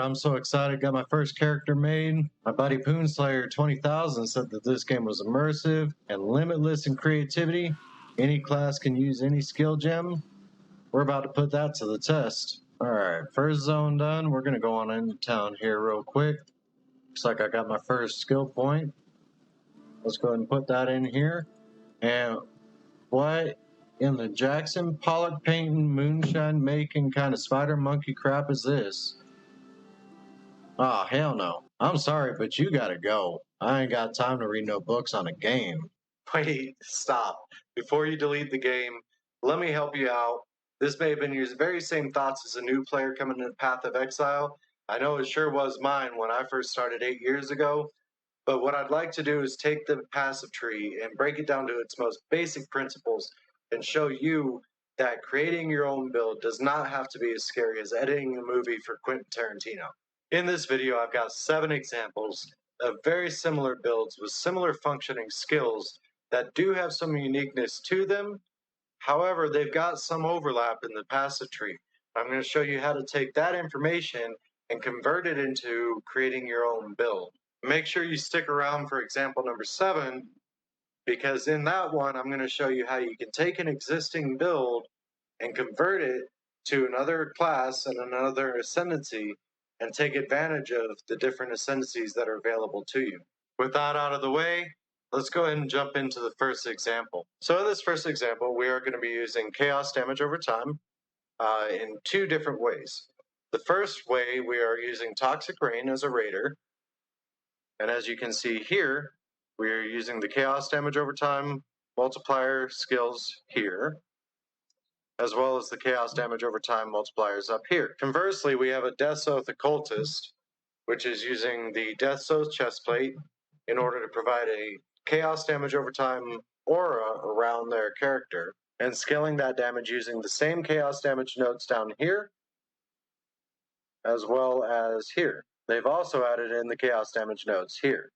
I'm so excited. Got my first character made. My buddy Poonslayer 20,000 said that this game was immersive and limitless in creativity. Any class can use any skill gem. We're about to put that to the test. Alright, first zone done. We're going to go on into town here real quick. Looks like I got my first skill point. Let's go ahead and put that in here. And what in the Jackson Pollock painting, moonshine making kind of spider monkey crap is this? Oh, hell no. I'm sorry, but you gotta go. I ain't got time to read no books on a game. Wait, stop. Before you delete the game, let me help you out. This may have been your very same thoughts as a new player coming into Path of Exile. I know it sure was mine when I first started 8 years ago, but what I'd like to do is take the passive tree and break it down to its most basic principles and show you that creating your own build does not have to be as scary as editing a movie for Quentin Tarantino. In this video, I've got 7 examples of very similar builds with similar functioning skills that do have some uniqueness to them. However, they've got some overlap in the passive tree. I'm going to show you how to take that information and convert it into creating your own build. Make sure you stick around for example number 7, because in that one, I'm going to show you how you can take an existing build and convert it to another class and another ascendancy and take advantage of the different ascendancies that are available to you. With that out of the way, let's go ahead and jump into the first example. So in this first example, we are going to be using chaos damage over time in 2 different ways. The first way, we are using Toxic Rain as a raider, and as you can see here, we are using the chaos damage over time multiplier skills here, as well as the chaos damage over time multipliers up here. Conversely, we have a Death Oath Occultist, which is using the Death Oath chestplate in order to provide a chaos damage over time aura around their character, and scaling that damage using the same chaos damage notes down here, as well as here. They've also added in the chaos damage notes here.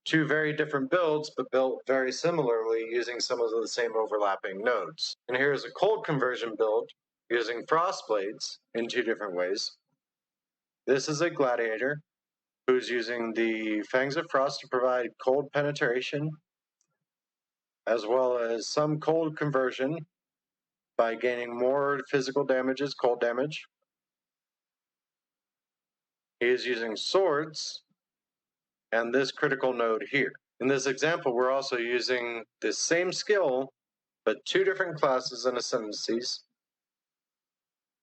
2 very different builds, but built very similarly using some of the same overlapping nodes. And here's a cold conversion build using Frostblades in 2 different ways. This is a gladiator who's using the Fangs of Frost to provide cold penetration, as well as some cold conversion by gaining more physical damage as cold damage. He is using swords and this critical node here. In this example, we're also using the same skill, but 2 different classes and ascendancies,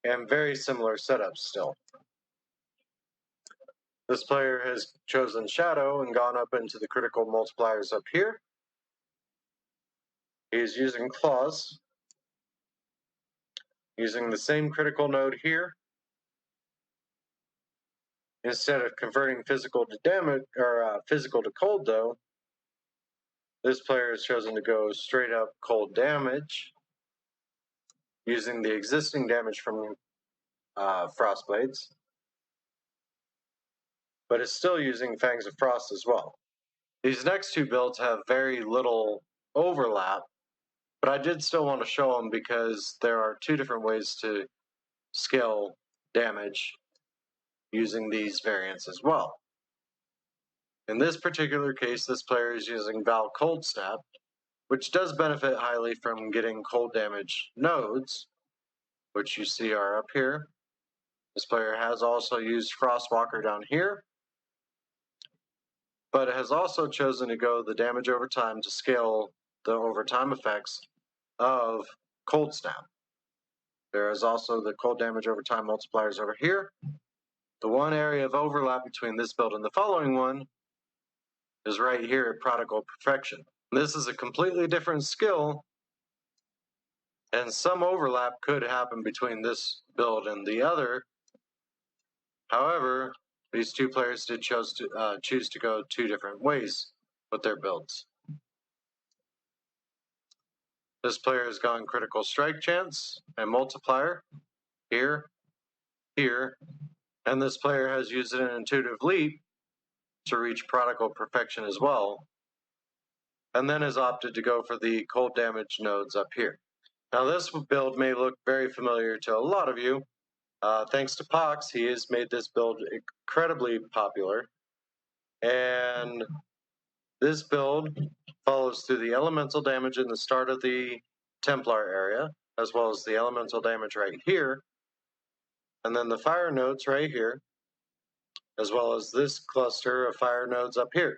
and very similar setups still. This player has chosen Shadow and gone up into the critical multipliers up here. He's using Claws, using the same critical node here. Instead of converting physical to damage or physical to cold, though, this player has chosen to go straight up cold damage, using the existing damage from Frostblades, but is still using Fangs of Frost as well. These next 2 builds have very little overlap, but I did still want to show them because there are 2 different ways to scale damage using these variants as well. In this particular case, this player is using Val Cold Snap, which does benefit highly from getting cold damage nodes, which you see are up here. This player has also used Frostwalker down here, but has also chosen to go the damage over time to scale the overtime effects of Cold Snap. There is also the cold damage over time multipliers over here. The one area of overlap between this build and the following one is right here at Prodigal Perfection. This is a completely different skill, and some overlap could happen between this build and the other. However, these 2 players did choose to go 2 different ways with their builds. This player has gone critical strike chance and multiplier here, here, and this player has used an intuitive leap to reach Prodigal Perfection as well, and then has opted to go for the cold damage nodes up here. Now this build may look very familiar to a lot of you, Thanks to Pox, he has made this build incredibly popular. And this build follows through the elemental damage in the start of the Templar area, as well as the elemental damage right here, and then the fire nodes right here, as well as this cluster of fire nodes up here.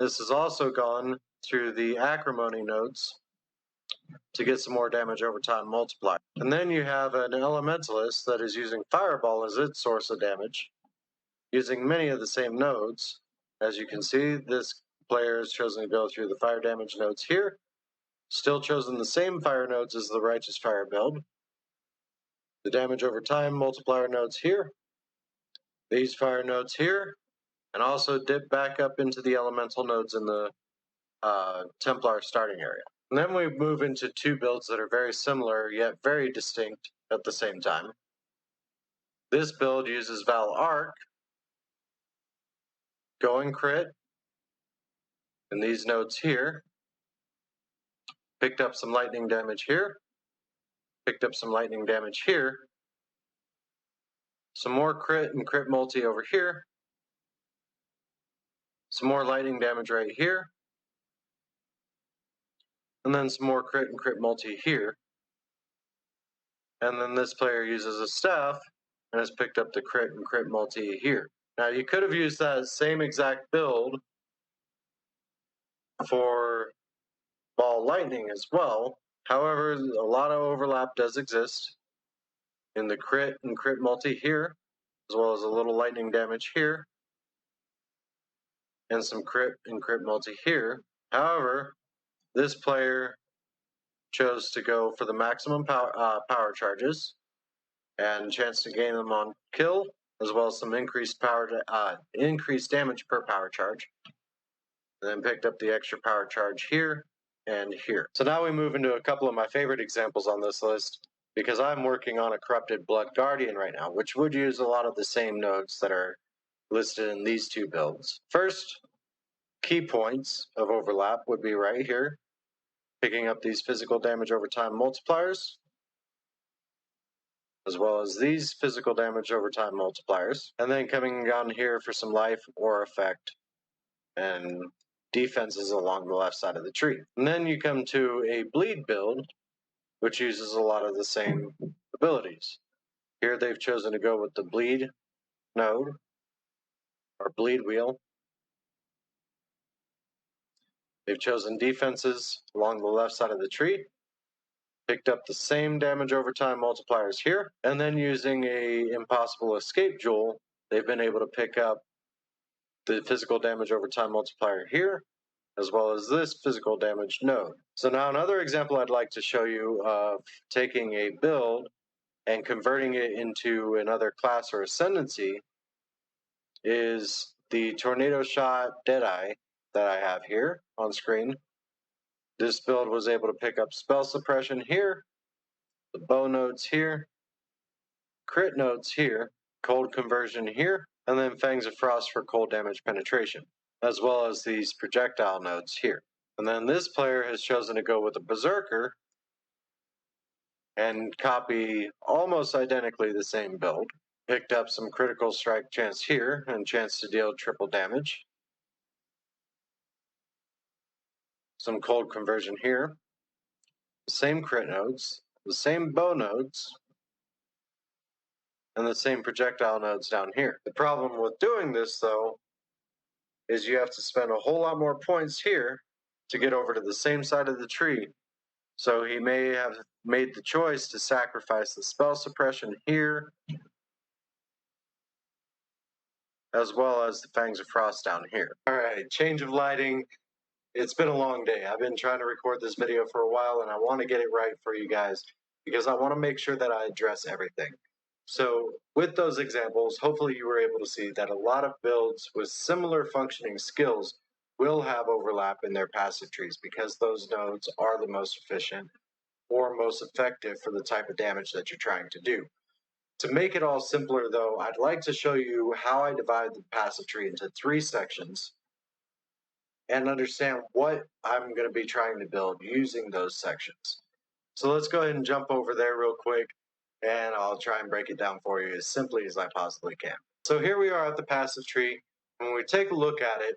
This has also gone through the acrimony nodes to get some more damage over time multiplier. And then you have an elementalist that is using fireball as its source of damage, using many of the same nodes. As you can see, this player has chosen to go through the fire damage nodes here, still chosen the same fire nodes as the Righteous Fire build. The damage over time multiplier nodes here, these fire nodes here, and also dip back up into the elemental nodes in the Templar starting area. And then we move into two builds that are very similar yet very distinct at the same time. This build uses Val Arc, going crit, in these nodes here, picked up some lightning damage here, picked up some lightning damage here, some more crit and crit multi over here, some more lightning damage right here, and then some more crit and crit multi here. And then this player uses a staff and has picked up the crit and crit multi here. Now you could have used that same exact build for ball lightning as well. However, a lot of overlap does exist in the crit and crit multi here, as well as a little lightning damage here, and some crit and crit multi here. However, this player chose to go for the maximum power charges and chance to gain them on kill, as well as some increased increased damage per power charge. And then picked up the extra power charge here and here. So now we move into a couple of my favorite examples on this list, because I'm working on a Corrupted Blood Guardian right now, which would use a lot of the same nodes that are listed in these two builds. First, key points of overlap would be right here, picking up these physical damage over time multipliers, as well as these physical damage over time multipliers, and then coming down here for some life or effect and defenses along the left side of the tree. And then you come to a bleed build, which uses a lot of the same abilities. Here they've chosen to go with the bleed node, or bleed wheel. They've chosen defenses along the left side of the tree, picked up the same damage over time multipliers here, and then using a impossible escape jewel, they've been able to pick up the physical damage over time multiplier here, as well as this physical damage node. So now another example I'd like to show you of taking a build and converting it into another class or ascendancy is the Tornado Shot Deadeye that I have here on screen. This build was able to pick up spell suppression here, the bow nodes here, crit nodes here, cold conversion here, and then Fangs of Frost for cold damage penetration, as well as these projectile nodes here. And then this player has chosen to go with a Berserker and copy almost identically the same build. Picked up some critical strike chance here and chance to deal triple damage. Some cold conversion here. The same crit nodes, the same bow nodes, and the same projectile nodes down here. The problem with doing this, though, is you have to spend a whole lot more points here to get over to the same side of the tree. So he may have made the choice to sacrifice the spell suppression here, as well as the Fangs of Frost down here. All right, change of lighting. It's been a long day. I've been trying to record this video for a while, and I want to get it right for you guys because I want to make sure that I address everything. So with those examples, hopefully you were able to see that a lot of builds with similar functioning skills will have overlap in their passive trees because those nodes are the most efficient or most effective for the type of damage that you're trying to do. To make it all simpler, though, I'd like to show you how I divide the passive tree into 3 sections and understand what I'm going to be trying to build using those sections. So let's go ahead and jump over there real quick, and I'll try and break it down for you as simply as I possibly can. So here we are at the passive tree. When we take a look at it,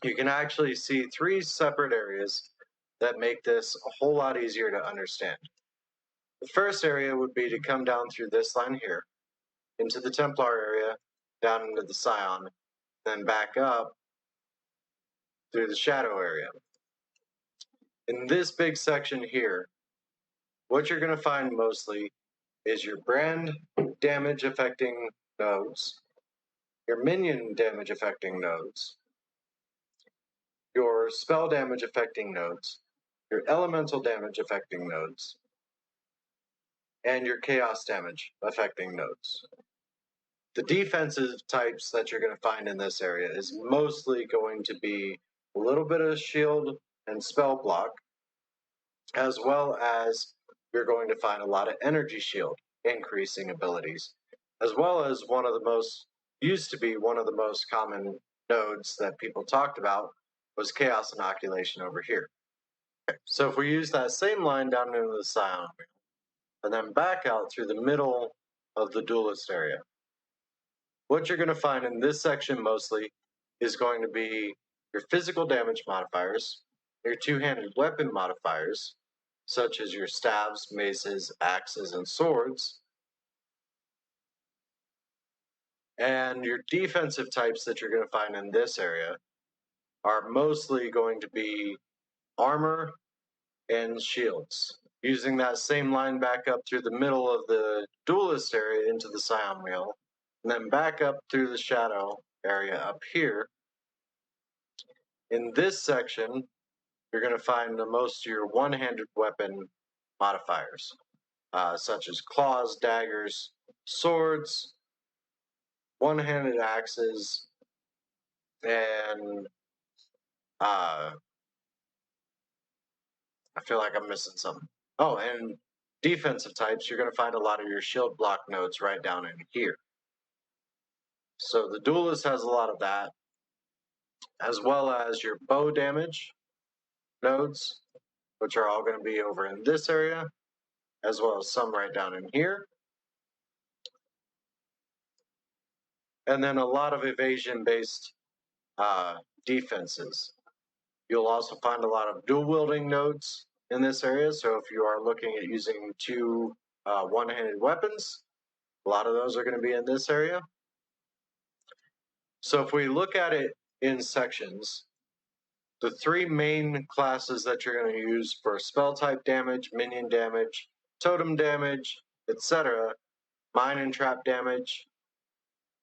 you can actually see three separate areas that make this a whole lot easier to understand. The first area would be to come down through this line here, into the Templar area, down into the Scion, then back up through the Shadow area. In this big section here, what you're going to find mostly is your brand damage affecting nodes, your minion damage affecting nodes, your spell damage affecting nodes, your elemental damage affecting nodes, and your chaos damage affecting nodes. The defensive types that you're going to find in this area is mostly going to be a little bit of shield and spell block, as well as you're going to find a lot of energy shield increasing abilities, as well as one of the most common nodes that people talked about was chaos inoculation over here. So if we use that same line down into the Scion and then back out through the middle of the duelist area, what you're going to find in this section mostly is going to be your physical damage modifiers, your two-handed weapon modifiers, such as your stabs, maces, axes, and swords, and your defensive types that you're going to find in this area are mostly going to be armor and shields. Using that same line back up through the middle of the duelist area into the Scion wheel, and then back up through the shadow area up here. In this section, you're going to find the most of your one-handed weapon modifiers, such as claws, daggers, swords, one-handed axes, and I feel like I'm missing something. Oh, and defensive types, you're going to find a lot of your shield block nodes right down in here. So the duelist has a lot of that, as well as your bow damage nodes, which are all going to be over in this area, as well as some right down in here. And then a lot of evasion-based defenses. You'll also find a lot of dual-wielding nodes in this area, so if you are looking at using two one-handed weapons, a lot of those are going to be in this area. So if we look at it in sections, the three main classes that you're going to use for spell type damage, minion damage, totem damage, etc., mine and trap damage,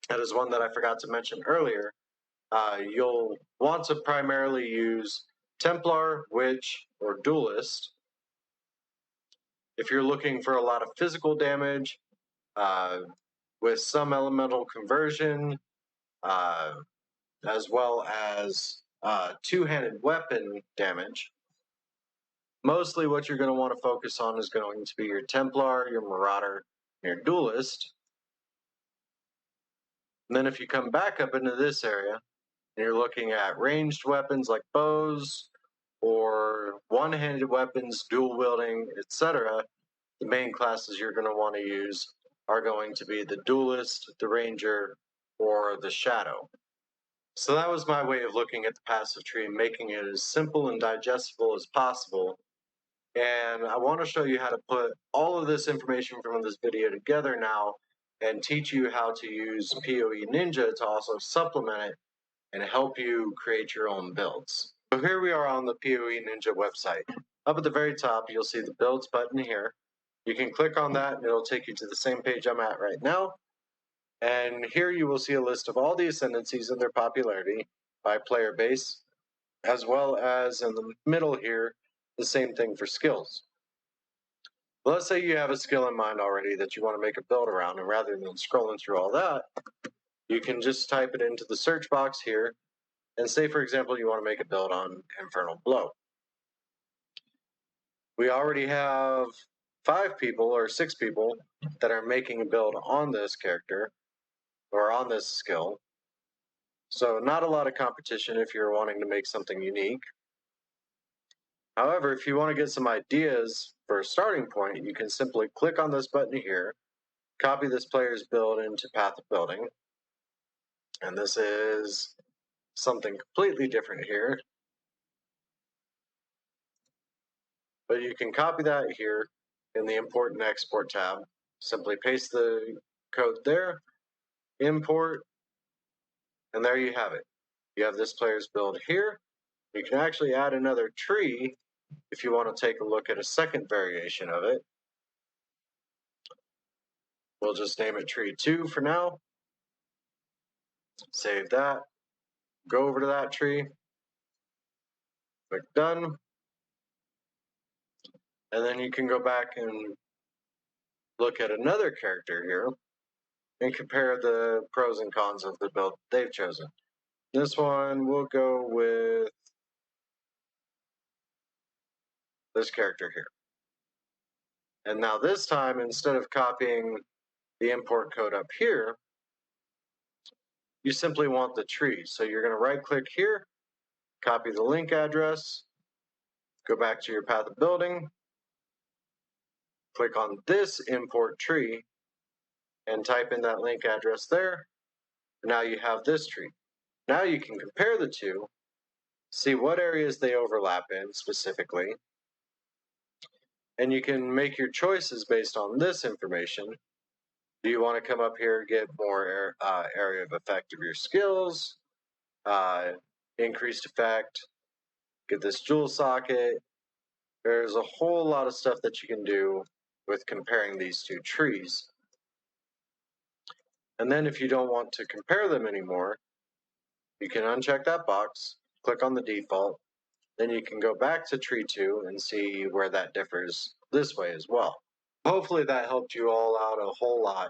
that is one that I forgot to mention earlier. You'll want to primarily use Templar, Witch, or Duelist. If you're looking for a lot of physical damage with some elemental conversion, as well as two-handed weapon damage, mostly what you're going to want to focus on is going to be your Templar, your Marauder, and your Duelist. And then if you come back up into this area, and you're looking at ranged weapons like bows, or one-handed weapons, dual-wielding, etc., the main classes you're going to want to use are going to be the Duelist, the Ranger, or the Shadow. So that was my way of looking at the passive tree and making it as simple and digestible as possible. And I want to show you how to put all of this information from this video together now and teach you how to use POE.ninja to also supplement it and help you create your own builds. So here we are on the POE.ninja website. Up at the very top, you'll see the builds button here. You can click on that and it'll take you to the same page I'm at right now. And here you will see a list of all the ascendancies and their popularity by player base, as well as in the middle here, the same thing for skills. Let's say you have a skill in mind already that you want to make a build around, and rather than scrolling through all that, you can just type it into the search box here, and say, for example, you want to make a build on Infernal Blow. We already have 5 people or 6 people that are making a build on this character, or on this skill. So not a lot of competition if you're wanting to make something unique. However, if you want to get some ideas for a starting point, you can simply click on this button here, copy this player's build into Path of Building, and this is something completely different here. But you can copy that here in the Import and Export tab. Simply paste the code there, import, and there you have it. You have this player's build here. You can actually add another tree if you want to take a look at a second variation of it. We'll just name it tree 2 for now. Save that. Go over to that tree. Click done. And then you can go back and look at another character here and compare the pros and cons of the build they've chosen. This one, we'll go with this character here. And now this time, instead of copying the import code up here, you simply want the tree. So you're going to right click here, copy the link address, go back to your Path of Building, click on this import tree, and type in that link address there. Now you have this tree. Now you can compare the two, see what areas they overlap in specifically, and you can make your choices based on this information. Do you want to come up here and get more area of effect of your skills, increased effect, get this jewel socket? There's a whole lot of stuff that you can do with comparing these two trees. And then if you don't want to compare them anymore, you can uncheck that box, click on the default, then you can go back to tree 2 and see where that differs this way as well. Hopefully that helped you all out a whole lot.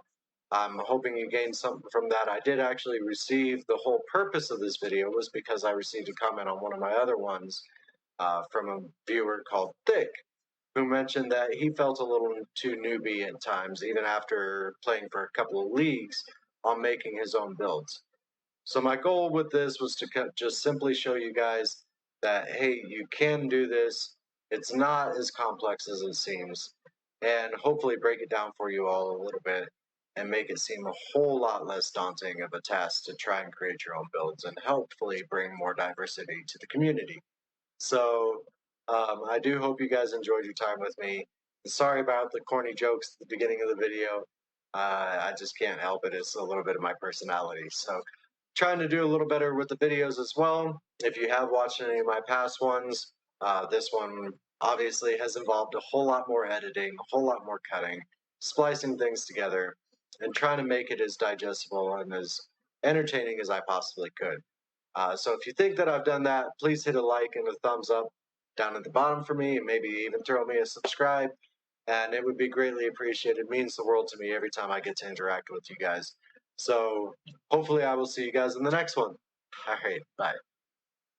I'm hoping you gained something from that. I did actually receive, the whole purpose of this video was because I received a comment on one of my other ones from a viewer called Thicc, who mentioned that he felt a little too newbie at times, even after playing for a couple of leagues, on making his own builds. So my goal with this was to just simply show you guys that, hey, you can do this. It's not as complex as it seems, and hopefully break it down for you all a little bit and make it seem a whole lot less daunting of a task to try and create your own builds and hopefully bring more diversity to the community. So I do hope you guys enjoyed your time with me. Sorry about the corny jokes at the beginning of the video. I just can't help it. It's a little bit of my personality. So trying to do a little better with the videos as well. If you have watched any of my past ones, this one obviously has involved a whole lot more editing, a whole lot more cutting, splicing things together, and trying to make it as digestible and as entertaining as I possibly could. So if you think that I've done that, please hit a like and a thumbs up down at the bottom for me, and maybe even throw me a subscribe, and it would be greatly appreciated. It means the world to me every time I get to interact with you guys. So hopefully I will see you guys in the next one. All right, bye.